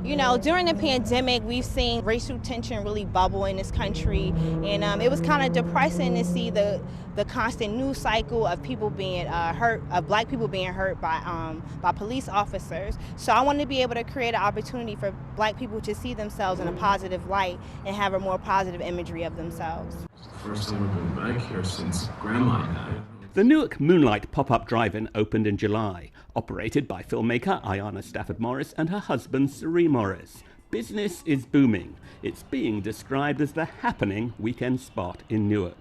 You know, during the pandemic, we've seen racial tension really bubble in this country, and it was kind of depressing to see the constant news cycle of people being hurt, of black people being hurt by police officers. So I wanted to be able to create an opportunity for black people to see themselves in a positive light and have a more positive imagery of themselves. It's the first time I've been back here since Grandma died. The Newark Moonlight pop-up drive-in opened in July, operated by filmmaker Ayanna Stafford Morris and her husband Cerie Morris. Business is booming. It's being described as the happening weekend spot in Newark.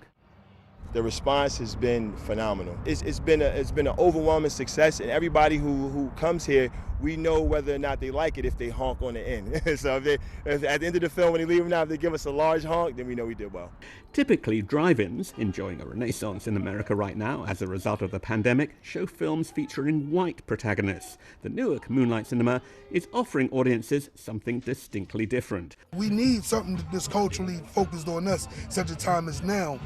The response has been phenomenal. It's been an overwhelming success, and everybody who comes here, we know whether or not they like it if they honk on the end. So if at the end of the film, when they leave now, if they give us a large honk, then we know we did well. Typically, drive-ins, enjoying a renaissance in America right now as a result of the pandemic, show films featuring white protagonists. The Newark Moonlight Cinema is offering audiences something distinctly different. We need something that's culturally focused on us, such a time as now.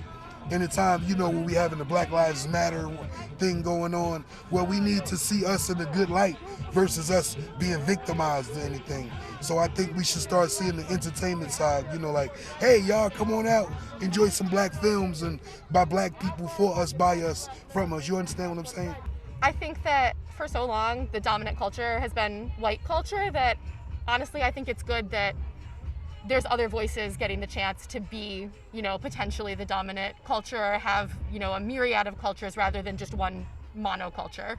In a time, you know, when we having the Black Lives Matter thing going on, where we need to see us in a good light versus us being victimized or anything. So I think we should start seeing the entertainment side, you know, like, hey, y'all, come on out, enjoy some black films and by black people, for us, by us, from us. You understand what I'm saying? I think that for so long, the dominant culture has been white culture, that honestly, I think it's good that there's other voices getting the chance to be, you know, potentially the dominant culture, or have, you know, a myriad of cultures rather than just one monoculture.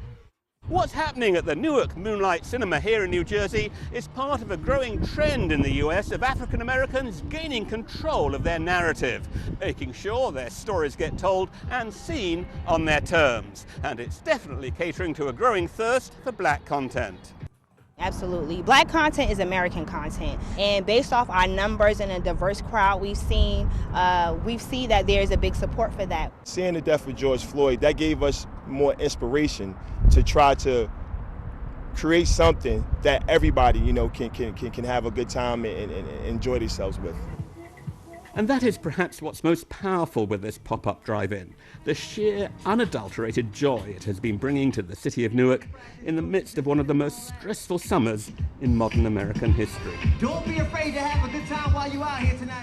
What's happening at the Newark Moonlight Cinema here in New Jersey is part of a growing trend in the US of African Americans gaining control of their narrative, making sure their stories get told and seen on their terms. And it's definitely catering to a growing thirst for black content. Absolutely. Black content is American content, and based off our numbers and a diverse crowd we see that there's a big support for that. Seeing the death of George Floyd, that gave us more inspiration to try to create something that everybody, you know, can have a good time and enjoy themselves with. And that is perhaps what's most powerful with this pop-up drive-in, the sheer, unadulterated joy it has been bringing to the city of Newark in the midst of one of the most stressful summers in modern American history. Don't be afraid to have a good time while you're out here tonight.